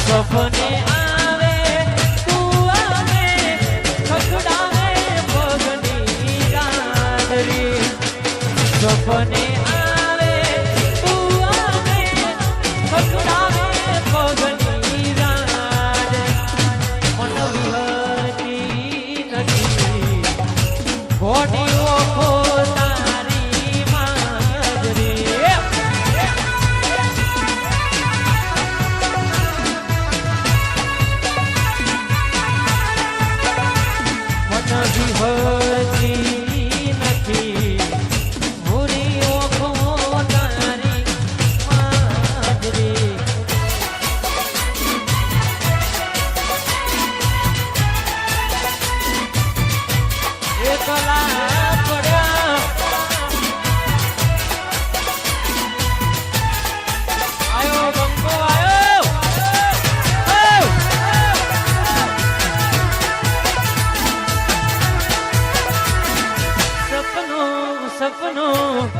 સપને આવે તું આવે ખખડાવે પગની ગાંદરી સપને આવે તું આવે ખખડાવે પગની ગાંદ મન વિહરતી નથી ઘોડી ઓખો તારી માજરી વિહરતી નથી ભૂરી ઓખો તારી માજરી એકલા પડ્યા આયો બંકો આયો સપનું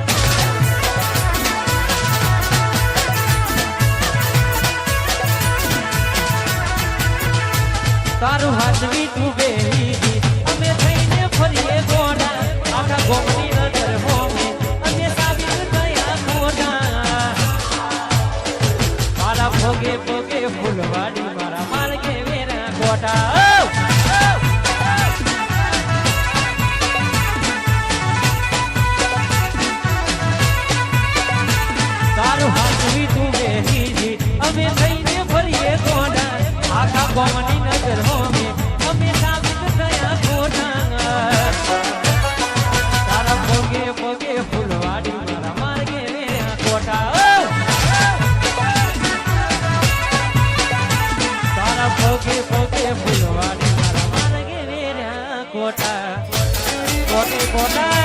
તારું હાથવી તું બેહી અમે થઈને ફરીએ ગોડા આખા ગોમની નજર હોમે અમે સાબિત થયા ખોટા મારા ભોગે ભોગે ફૂલવાડી મારા માર્ગે વેરા ગોટા હાથવી તું બેહી અમે થઈને ફરીએ ગોડા આખા ગોમની નજર હોમે અમે સાબિત થયા ખોટા તારા ભોગે ભોગે ફૂલવાડી મારા માર્ગે વેરા ખોટા તારા ભોગે ભોગે ફૂલવાડી મારા માર્ગે વેરા ખોટા ખોટે ખોટા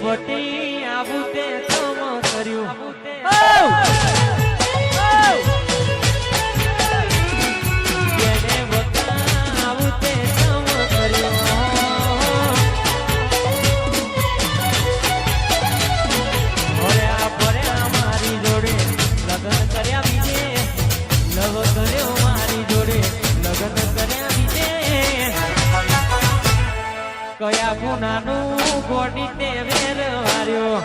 વટી આવું તે તમ કર્યું જેને વટા આવું તે તમ કર્યું ભર્યા મારી જોડે લગ્ન કર્યા બીજે લવ કર્યો મારી જોડે લગ્ન કર્યા બીજે કયા ગુનાનું ગોડી તે વેર વાર્યો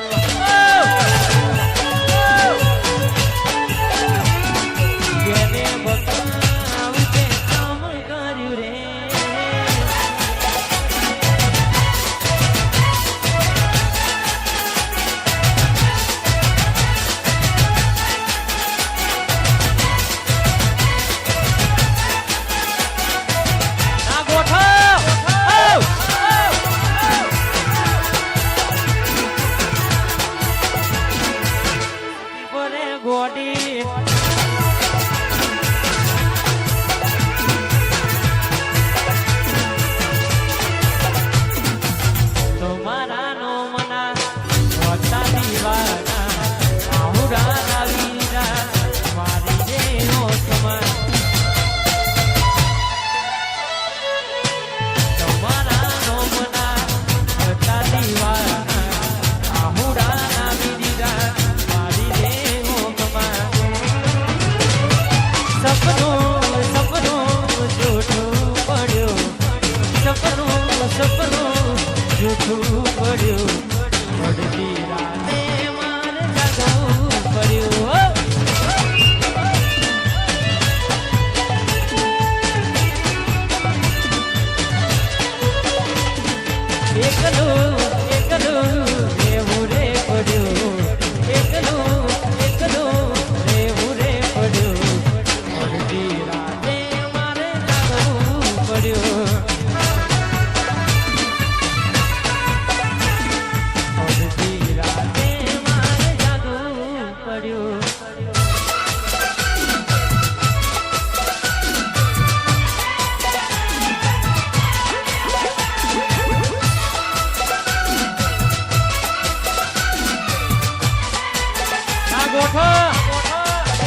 ગોઠો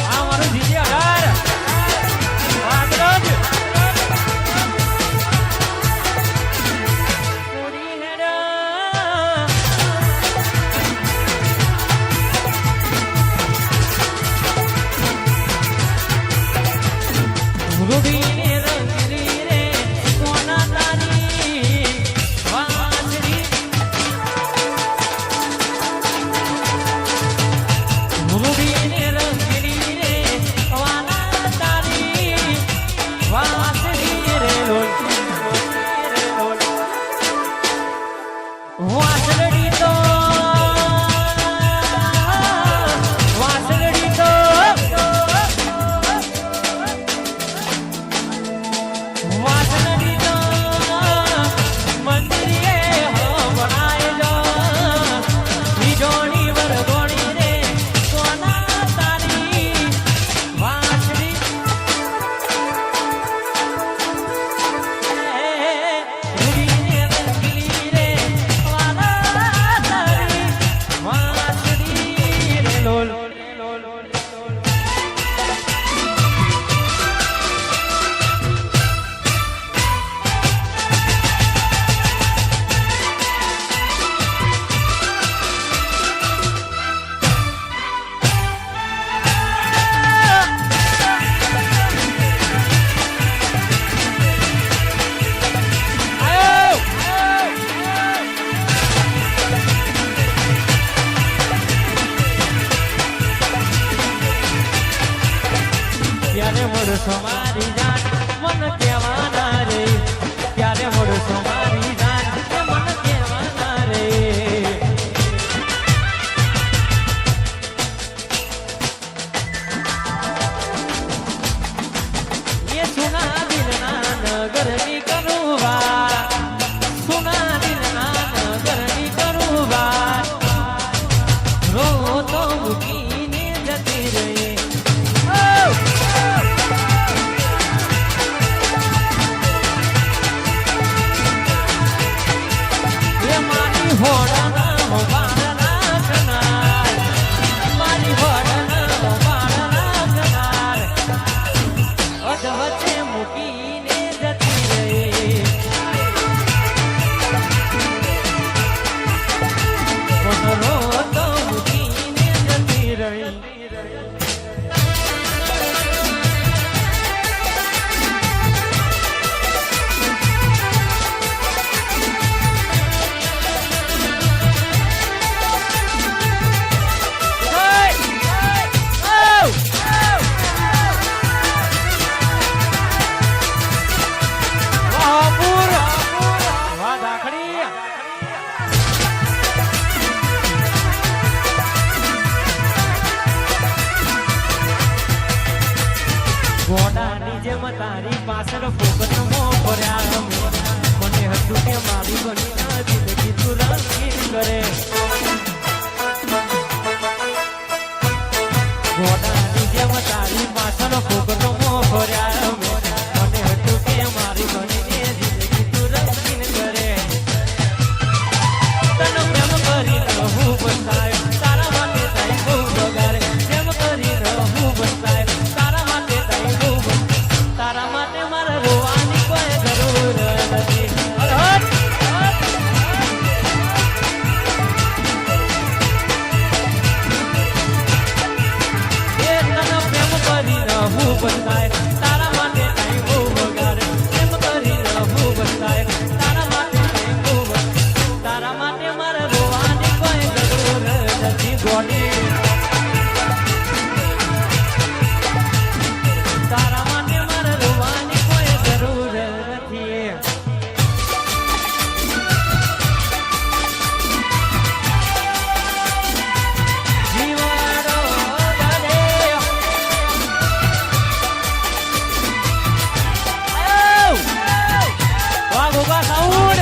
આ મારું જીજે 18 આગળ થોડી હેડા રૂબીને રંગલી રે સોના તારી વાંસળી રૂબીને રંગલી રે સોના તારી વાંસળી રે લોલ વાંસળી તો વાંસળી તો વાસણની તો મંદિરે બનાયેલો બીજોની વરગોણી રે સોના તારી વાસણી રૂડીને રંગલી રે વાલા તારી વાસણી રે લોલ ત્યારે મળશો મારી જાન મન કહેવાના રે ત્યારે મળશો મારી જાન મન કહેવાના રે એ સુના દિલના નગરની કરુવા સુના દિલના નગરની કરુવા રો તો મૂકીને જતી રહી ગોડાની જેમ તારી પાછળ ફોકસ મો ભર્યા મને હતું કે મારી બની જિંદગી તું રંગીન કરે ગોડાની જેમ તારી પાછળ ફોકસ મો ભર્યા મને હતું કે મારી બની જિંદગી તું રંગીન કરે તને પ્રેમ કરી હું બતાય તારા માટે તારી બહુ બગાડે પ્રેમ કરી હું બતાય તારા માટે મારે રોવાની કોઈ જરૂર નથી એ તને પ્રેમ કરીને હું બતાય તારા માટે કઈ બહુ વગાડે પ્રેમ કરીને હું બતાય તારા માટે કઈ બહુ તારા માટે મારે રોવાની કોઈ જરૂર નથી ગોડી તારા માટે મારે રોવાની કોઈ જરૂર નથી જીવાડો દરે વાહ ગોગા સાઉન્ડ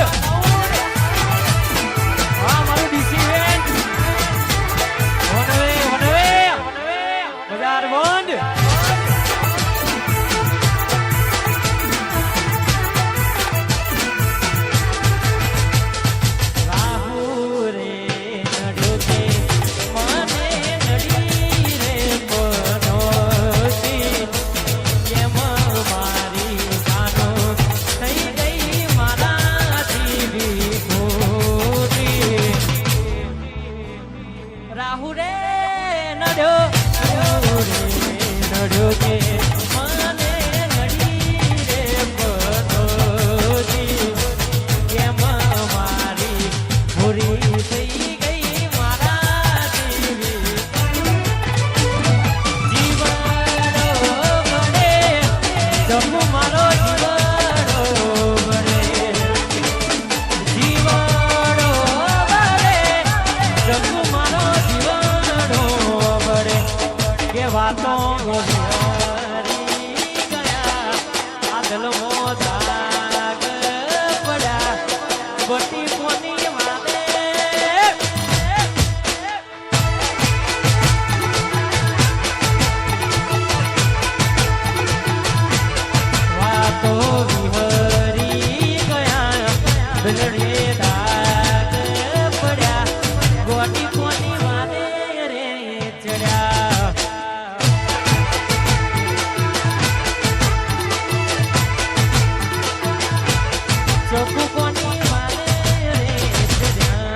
વાહ મારું ડીસી વેન્ટ હું રે નડ્યો નડ્યો કે મને નડી રે પનોતી એમાં મારી ભૂરી થઈ ગઈ મારા જીવી જીવડો બને જમુ મારો જીવડો બને જીવડો બને જમુ મારો જીવડો બને કે વાતો હરી ગયા આ દિલમો દાગ પડ્યા બટી કોની વાદે વાતો વિહરી ગયા દિલડે દાગ પડ્યા ગોટી કોની વાદે રે ચડ્યા ચોખ્ખું કોની વાદે રે ચડ્યા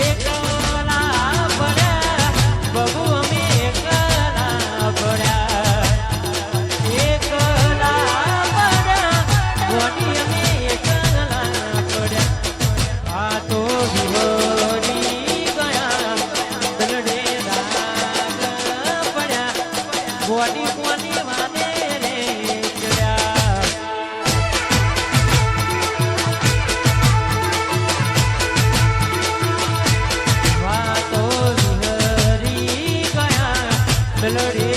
એકલા પડ્યા બબુ અમે એકલા પડ્યા એકલા પડ્યા ગોટી અમે એકલા પડ્યા આ તો વિહોરી ગયા દલડે દાગ પડ્યા ગોટી કોની વાદે રે ચડ્યા વાતો વિહરી ગયા દલડે